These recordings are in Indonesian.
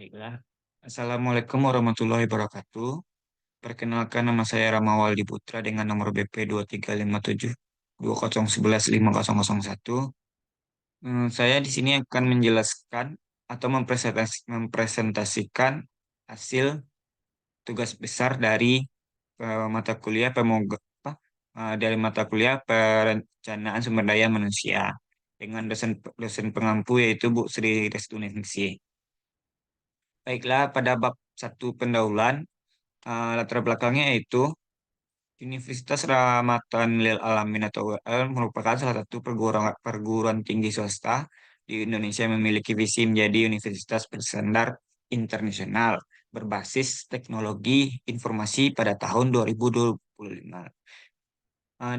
Baiklah. Assalamualaikum warahmatullahi wabarakatuh. Perkenalkan nama saya Ramawaldi Putra dengan nomor BP 2357 2011 5001. Saya di sini akan menjelaskan atau mempresentasikan hasil tugas besar dari mata kuliah dari mata kuliah Perencanaan Sumber Daya Manusia dengan dosen dosen pengampu yaitu Bu Sri Restuningsih. Baiklah, pada bab satu pendahuluan, latar belakangnya yaitu Universitas Rahmatan Lil Alamin atau ULA merupakan salah satu perguruan tinggi swasta di Indonesia yang memiliki visi menjadi universitas berstandar internasional berbasis teknologi informasi pada tahun 2025.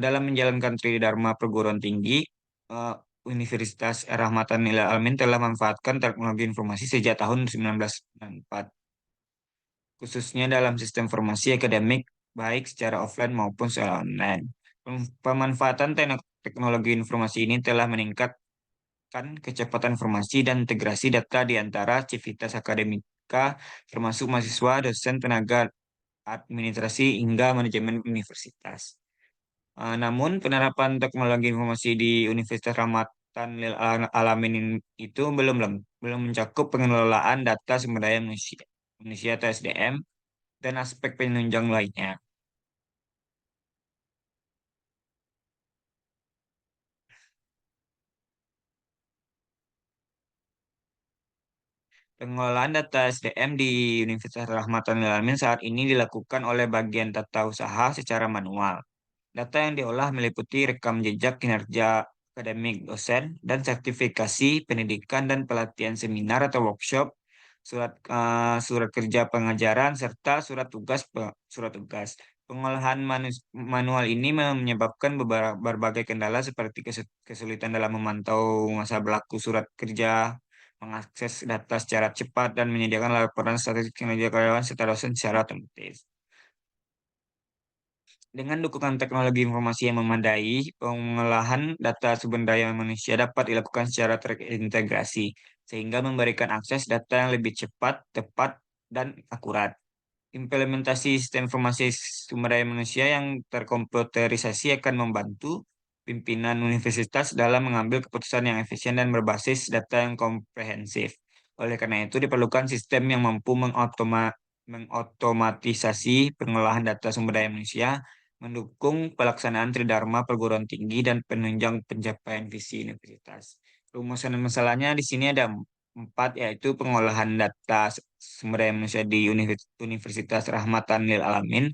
Dalam menjalankan Tridharma perguruan tinggi, eh, Universitas Rahmatan Lil Alamin telah memanfaatkan teknologi informasi sejak tahun 1994, khususnya dalam sistem formasi akademik baik secara offline maupun secara online. Pemanfaatan teknologi informasi ini telah meningkatkan kecepatan informasi dan integrasi data di antara civitas akademika, termasuk mahasiswa, dosen, tenaga administrasi, hingga manajemen universitas. Namun, penerapan teknologi informasi di Universitas Rahmatan Lil Alamin itu belum mencakup pengelolaan data sumber daya manusia atau SDM dan aspek penunjang lainnya. Pengelolaan data SDM di Universitas Rahmatan Alamin saat ini dilakukan oleh bagian tata usaha secara manual. Data yang diolah meliputi rekam jejak kinerja akademik dosen dan sertifikasi pendidikan dan pelatihan seminar atau workshop, surat kerja pengajaran, serta surat tugas. Pengolahan manual ini menyebabkan berbagai kendala seperti kesulitan dalam memantau masa berlaku surat kerja, mengakses data secara cepat, dan menyediakan laporan statistik kinerja karyawan serta dosen secara otomatis. Dengan dukungan teknologi informasi yang memadai, pengolahan data sumber daya manusia dapat dilakukan secara terintegrasi, sehingga memberikan akses data yang lebih cepat, tepat, dan akurat. Implementasi sistem informasi sumber daya manusia yang terkomputerisasi akan membantu pimpinan universitas dalam mengambil keputusan yang efisien dan berbasis data yang komprehensif. Oleh karena itu, diperlukan sistem yang mampu mengotomatisasi pengolahan data sumber daya manusia, mendukung pelaksanaan tridharma perguruan tinggi dan penunjang pencapaian visi universitas. Rumusan masalahnya di sini ada empat, yaitu pengolahan data sumber daya manusia di Universitas Rahmatan Lil Alamin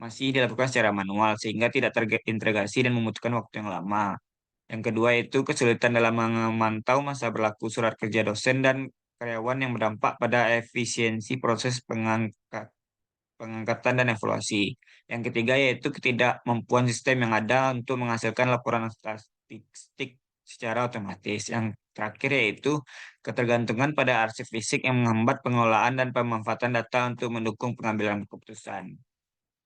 masih dilakukan secara manual sehingga tidak terintegrasi dan membutuhkan waktu yang lama. Yang kedua itu kesulitan dalam memantau masa berlaku surat kerja dosen dan karyawan yang berdampak pada efisiensi proses pengangkatan dan evaluasi. Yang ketiga yaitu ketidakmampuan sistem yang ada untuk menghasilkan laporan statistik secara otomatis. Yang terakhir yaitu ketergantungan pada arsip fisik yang menghambat pengelolaan dan pemanfaatan data untuk mendukung pengambilan keputusan.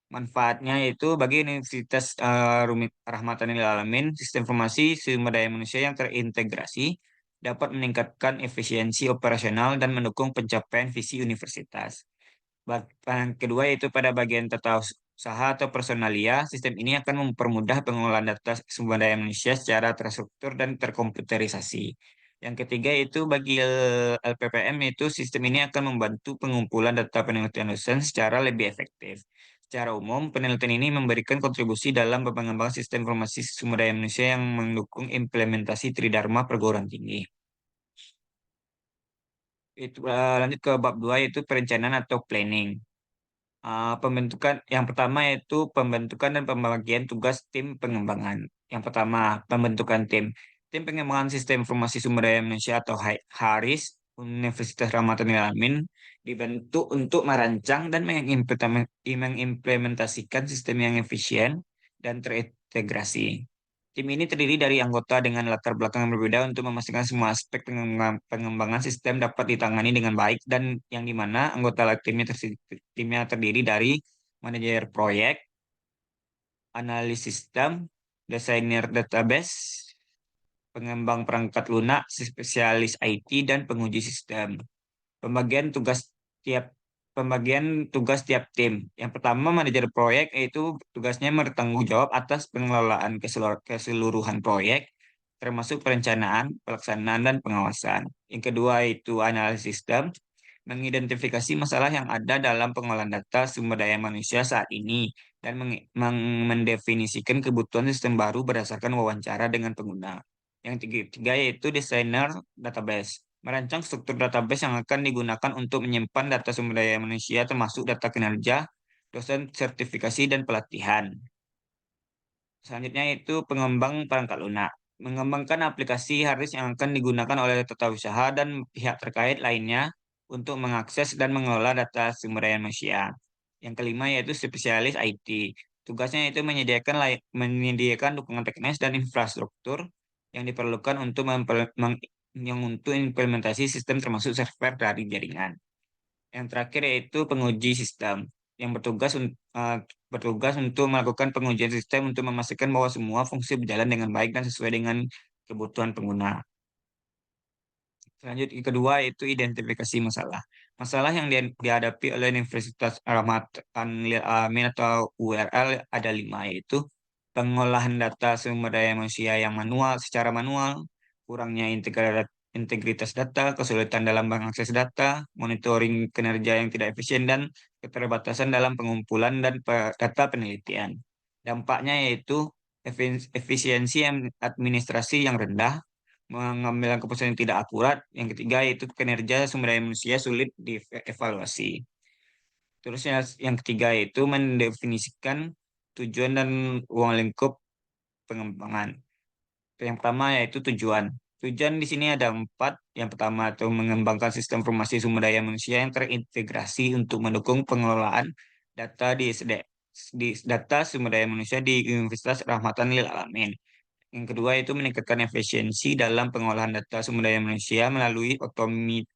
Manfaatnya yaitu bagi Universitas Rahmatan Lil Alamin, sistem informasi sumber daya manusia yang terintegrasi dapat meningkatkan efisiensi operasional dan mendukung pencapaian visi universitas. Yang kedua yaitu pada bagian tata usaha atau personalia, sistem ini akan mempermudah pengelolaan data sumber daya manusia secara terstruktur dan terkomputerisasi. Yang ketiga yaitu bagi LPPM, yaitu sistem ini akan membantu pengumpulan data penelitian dosen secara lebih efektif. Secara umum, penelitian ini memberikan kontribusi dalam pengembangan sistem informasi sumber daya manusia yang mendukung implementasi Tridharma perguruan tinggi. Lanjut ke bab 2 yaitu perencanaan atau planning. Pembentukan yang pertama yaitu pembentukan dan pembagian tugas tim pengembangan. Yang pertama, pembentukan tim. Tim pengembangan sistem informasi sumber daya manusia atau HARIS Universitas Rahmatan Alamin dibentuk untuk merancang dan mengimplementasikan sistem yang efisien dan terintegrasi. Tim ini terdiri dari anggota dengan latar belakang yang berbeda untuk memastikan semua aspek pengembangan sistem dapat ditangani dengan baik, dan yang dimana timnya terdiri dari manajer proyek, analis sistem, desainer database, pengembang perangkat lunak, spesialis IT, dan penguji sistem. Pembagian tugas tiap pembagian tugas tiap tim. Yang pertama, manajer proyek yaitu tugasnya bertanggung jawab atas pengelolaan keseluruhan proyek, termasuk perencanaan, pelaksanaan, dan pengawasan. Yang kedua itu analisis sistem, mengidentifikasi masalah yang ada dalam pengolahan data sumber daya manusia saat ini dan mendefinisikan kebutuhan sistem baru berdasarkan wawancara dengan pengguna. Yang ketiga yaitu desainer database, merancang struktur database yang akan digunakan untuk menyimpan data sumber daya manusia termasuk data kinerja, dosen sertifikasi, dan pelatihan. Selanjutnya itu pengembang perangkat lunak. Mengembangkan aplikasi harddisk yang akan digunakan oleh tata usaha dan pihak terkait lainnya untuk mengakses dan mengelola data sumber daya manusia. Yang kelima yaitu spesialis IT. Tugasnya itu menyediakan dukungan teknis dan infrastruktur yang diperlukan untuk yang untuk implementasi sistem termasuk server dari jaringan. Yang terakhir yaitu penguji sistem yang bertugas untuk melakukan pengujian sistem untuk memastikan bahwa semua fungsi berjalan dengan baik dan sesuai dengan kebutuhan pengguna. Selanjutnya kedua itu identifikasi masalah. Masalah yang dihadapi oleh Universitas Rahmat Tanlil Alamin atau URL ada lima, yaitu pengolahan data sumber daya manusia yang secara manual, kurangnya integritas data, kesulitan dalam mengakses data, monitoring kinerja yang tidak efisien, dan keterbatasan dalam pengumpulan dan data penelitian. Dampaknya yaitu efisiensi administrasi yang rendah, mengambil keputusan yang tidak akurat. Yang ketiga yaitu kinerja sumber daya manusia sulit dievaluasi. Terus yang ketiga yaitu mendefinisikan tujuan dan ruang lingkup pengembangan. Yang pertama yaitu tujuan. Tujuan di sini ada empat. Yang pertama itu mengembangkan sistem informasi sumber daya manusia yang terintegrasi untuk mendukung pengelolaan data di data sumber daya manusia di Universitas Rahmatan Lil Alamin. Yang kedua itu meningkatkan efisiensi dalam pengolahan data sumber daya manusia melalui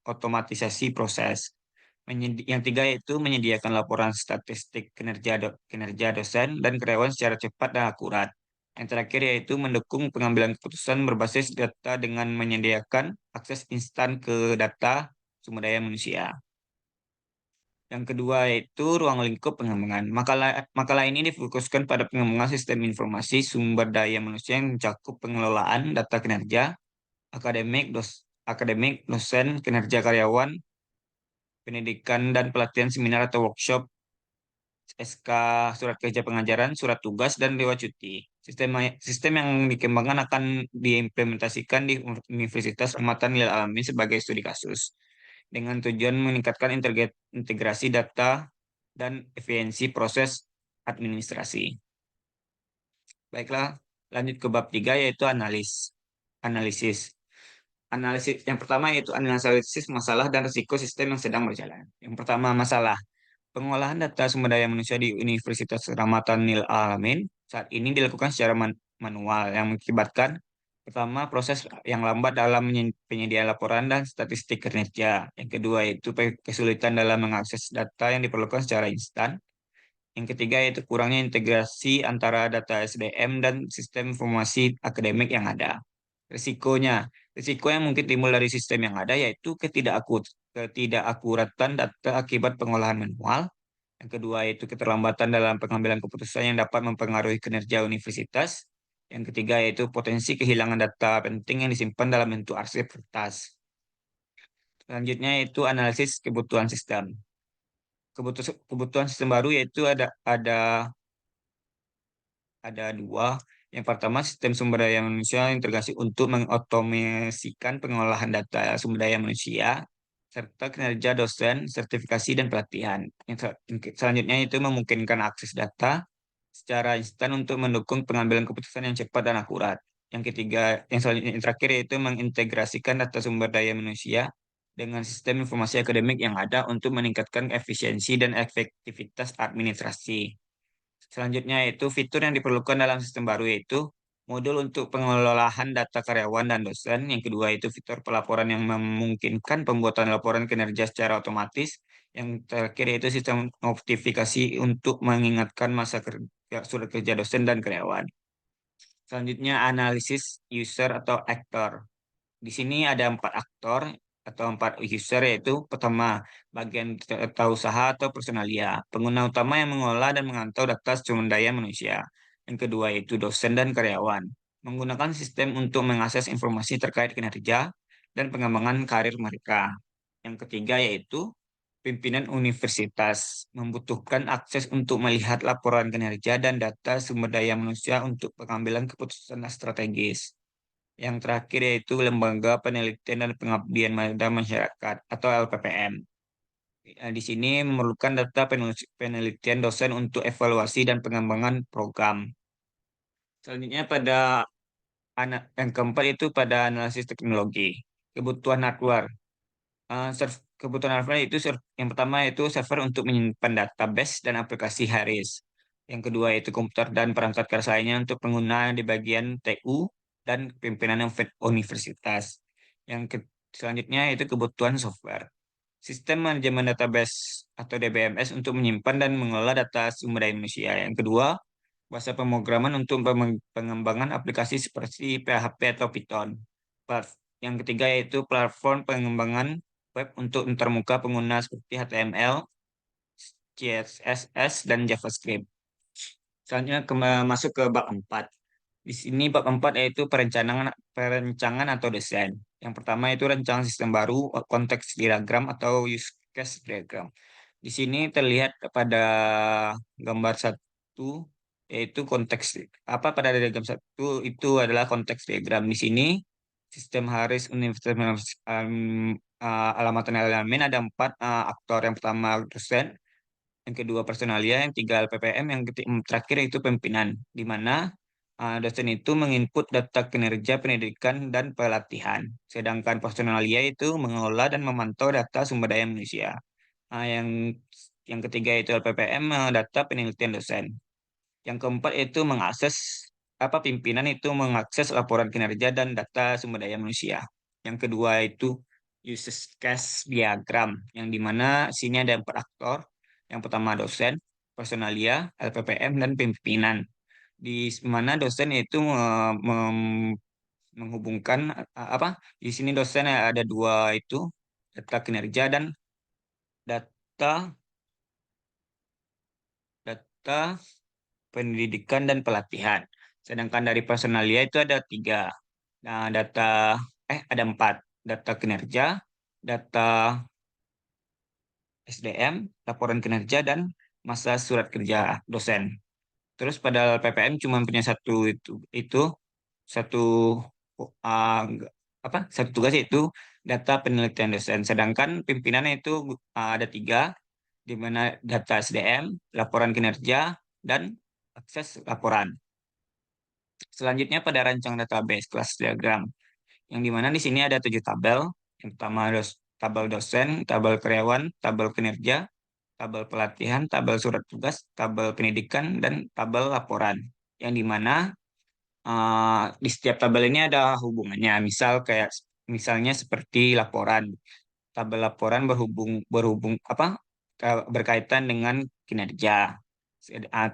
otomatisasi proses. Yang tiga yaitu menyediakan laporan statistik kinerja dosen dan karyawan secara cepat dan akurat. Yang terakhir yaitu mendukung pengambilan keputusan berbasis data dengan menyediakan akses instan ke data sumber daya manusia. Yang kedua yaitu ruang lingkup pengembangan. Makalah ini difokuskan pada pengembangan sistem informasi sumber daya manusia yang mencakup pengelolaan data kinerja, akademik, dosen, kinerja karyawan, pendidikan dan pelatihan seminar atau workshop, SK, surat kerja pengajaran, surat tugas, dan dewa cuti. Sistem yang dikembangkan akan diimplementasikan di Universitas Rahmatan Lil Alamin sebagai studi kasus dengan tujuan meningkatkan integrasi data dan efisiensi proses administrasi. Baiklah, lanjut ke bab 3 yaitu analisis. Analisis yang pertama yaitu analisis masalah dan risiko sistem yang sedang berjalan. Yang pertama masalah. Pengolahan data sumber daya manusia di Universitas Rahmatan Lil Alamin saat ini dilakukan secara manual yang mengakibatkan pertama proses yang lambat dalam penyediaan laporan dan statistik kinerja. Yang kedua yaitu kesulitan dalam mengakses data yang diperlukan secara instan. Yang ketiga yaitu kurangnya integrasi antara data SDM dan sistem informasi akademik yang ada. Risiko yang mungkin timbul dari sistem yang ada yaitu ketidakakuratan data akibat pengolahan manual. Yang kedua yaitu keterlambatan dalam pengambilan keputusan yang dapat mempengaruhi kinerja universitas. Yang ketiga yaitu potensi kehilangan data penting yang disimpan dalam bentuk arsip kertas. Selanjutnya yaitu analisis kebutuhan sistem. Kebutuhan sistem baru yaitu ada dua. Yang pertama, sistem sumber daya manusia integrasi untuk mengotomasikan pengolahan data sumber daya manusia, serta kinerja dosen, sertifikasi, dan pelatihan. Selanjutnya itu memungkinkan akses data secara instan untuk mendukung pengambilan keputusan yang cepat dan akurat. Yang ketiga, yang terakhir yaitu mengintegrasikan data sumber daya manusia dengan sistem informasi akademik yang ada untuk meningkatkan efisiensi dan efektivitas administrasi. Selanjutnya yaitu fitur yang diperlukan dalam sistem baru yaitu modul untuk pengelolaan data karyawan dan dosen. Yang kedua itu fitur pelaporan yang memungkinkan pembuatan laporan kinerja secara otomatis. Yang terakhir yaitu sistem notifikasi untuk mengingatkan masa kerja, surat kerja dosen dan karyawan. Selanjutnya analisis user atau aktor. Di sini ada 4 aktor atau 4 user, yaitu pertama, bagian tata usaha atau personalia, pengguna utama yang mengolah dan memantau data sumber daya manusia. Yang kedua yaitu dosen dan karyawan, menggunakan sistem untuk mengakses informasi terkait kinerja dan pengembangan karir mereka. Yang ketiga yaitu pimpinan universitas, membutuhkan akses untuk melihat laporan kinerja dan data sumber daya manusia untuk pengambilan keputusan strategis. Yang terakhir yaitu Lembaga Penelitian dan Pengabdian pada Masyarakat atau LPPM. Di sini memerlukan data penelitian dosen untuk evaluasi dan pengembangan program. Selanjutnya yang keempat itu pada analisis teknologi. Kebutuhan hardware. Kebutuhan hardware itu yang pertama itu server untuk menyimpan database dan aplikasi Haris. Yang kedua itu komputer dan perangkat keras lainnya untuk pengguna di bagian TU dan pimpinan universitas. Selanjutnya itu kebutuhan software. Sistem manajemen database atau DBMS untuk menyimpan dan mengelola data sumber daya manusia. Yang kedua, bahasa pemrograman untuk pengembangan aplikasi seperti PHP atau Python. Yang ketiga yaitu platform pengembangan web untuk antarmuka pengguna seperti HTML, CSS, dan JavaScript. Selanjutnya masuk ke bab 4. Di sini bab 4 yaitu perencanaan atau desain. Yang pertama itu rancangan sistem baru, konteks diagram atau use case diagram. Di sini terlihat pada gambar satu yaitu konteks apa pada diagram satu itu adalah konteks diagram. Di sini sistem Harris Universitas Alamatan Alamin ada 4 aktor. Yang pertama dosen, yang kedua personalia, yang tiga LPPM, yang terakhir itu pimpinan, di mana dosen itu menginput data kinerja pendidikan dan pelatihan, sedangkan personalia itu mengelola dan memantau data sumber daya manusia. Ah, yang ketiga itu LPPM, data penelitian dosen. Yang keempat itu mengakses pimpinan itu mengakses laporan kinerja dan data sumber daya manusia. Yang kedua itu uses case diagram, yang dimana sini ada 4 aktor. Yang pertama dosen, personalia, LPPM, dan pimpinan. Di mana dosen itu menghubungkan apa? Di sini dosen ada dua itu, data kinerja dan data data pendidikan dan pelatihan. Sedangkan dari personalia itu ada 3. Nah, ada 4. Data kinerja, data SDM, laporan kinerja, dan masa surat kerja dosen. Terus pada PPM cuma punya itu satu uh, satu tugas yaitu data penelitian dosen. Sedangkan pimpinannya itu ada 3, di mana data SDM, laporan kinerja, dan akses laporan. Selanjutnya pada rancangan database kelas diagram, yang dimana di sini ada 7 tabel. Yang pertama tabel dosen, tabel karyawan, tabel kinerja, tabel pelatihan, tabel surat tugas, tabel pendidikan, dan tabel laporan. Yang dimana di setiap tabel ini ada hubungannya. Misalnya seperti laporan. Tabel laporan berhubung berkaitan dengan kinerja.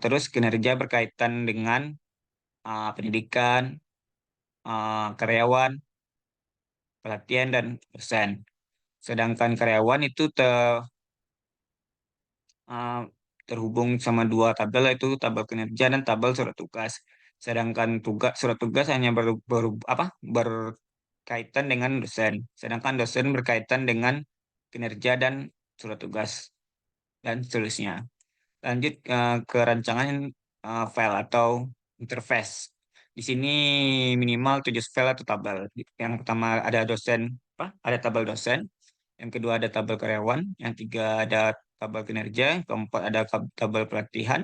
Terus kinerja berkaitan dengan pendidikan, karyawan, pelatihan, dan dosen. Sedangkan karyawan itu uh, terhubung sama 2 tabel, yaitu tabel kinerja dan tabel surat tugas. Sedangkan surat tugas hanya berkaitan dengan dosen. Sedangkan dosen berkaitan dengan kinerja dan surat tugas dan seterusnya. Lanjut ke rancangan file atau interface. Di sini minimal 7 file atau tabel. Yang pertama ada ada tabel dosen. Yang kedua ada tabel karyawan. Yang tiga ada tabel kinerja. Yang keempat ada tabel pelatihan.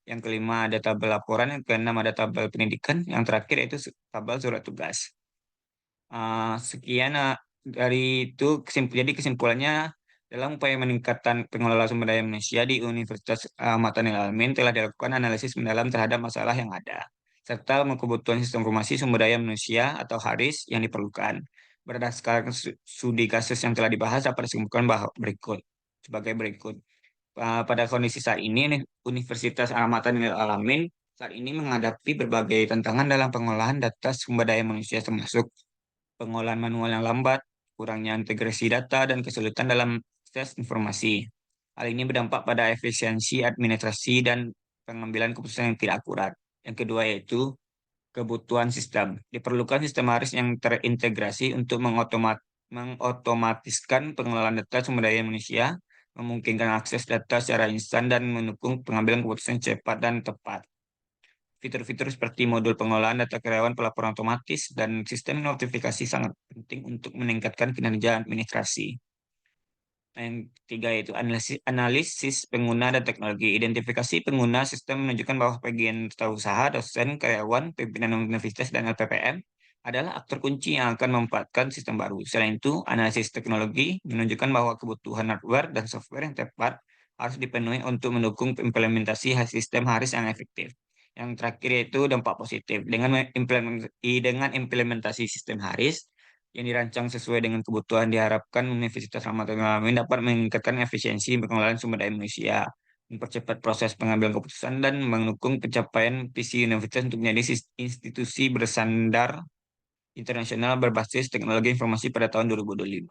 Yang kelima ada tabel laporan. Yang keenam ada tabel pendidikan. Yang terakhir itu tabel surat tugas. Sekian dari itu jadi kesimpulannya dalam upaya meningkatkan pengelolaan sumber daya manusia di Universitas Ahmad Yani Al-Amin telah dilakukan analisis mendalam terhadap masalah yang ada serta kebutuhan sistem informasi sumber daya manusia atau HARIS yang diperlukan. Berdasarkan studi kasus yang telah dibahas dapat disimpulkan bahwa sebagai berikut. Pada kondisi saat ini, Universitas Ahmad Yani Al-Amin saat ini menghadapi berbagai tantangan dalam pengolahan data sumber daya manusia termasuk pengolahan manual yang lambat, kurangnya integrasi data, dan kesulitan dalam akses informasi. Hal ini berdampak pada efisiensi administrasi dan pengambilan keputusan yang tidak akurat. Yang kedua yaitu kebutuhan sistem. Diperlukan sistem ARIS yang terintegrasi untuk mengotomatiskan pengelolaan data sumber daya manusia, memungkinkan akses data secara instan, dan mendukung pengambilan keputusan cepat dan tepat. Fitur-fitur seperti modul pengelolaan data karyawan, pelaporan otomatis, dan sistem notifikasi sangat penting untuk meningkatkan kinerja administrasi. Yang ketiga yaitu analisis pengguna dan teknologi. Identifikasi pengguna sistem menunjukkan bahwa bagian usaha, dosen, karyawan, pimpinan universitas, dan LPPM adalah aktor kunci yang akan memanfaatkan sistem baru. Selain itu, analisis teknologi menunjukkan bahwa kebutuhan hardware dan software yang tepat harus dipenuhi untuk mendukung implementasi sistem HARIS yang efektif. Yang terakhir yaitu dampak positif. Dengan implementasi sistem HARIS, yang dirancang sesuai dengan kebutuhan, diharapkan Universitas Rahmatul Alamin dapat meningkatkan efisiensi pengelolaan sumber daya manusia, mempercepat proses pengambilan keputusan, dan mendukung pencapaian visi universitas untuk menjadi institusi bersandar internasional berbasis teknologi informasi pada tahun 2025.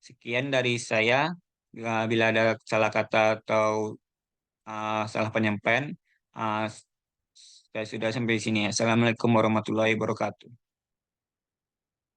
Sekian dari saya. Bila ada salah kata atau salah penyampaian, uh, saya sudah sampai di sini. Assalamualaikum warahmatullahi wabarakatuh.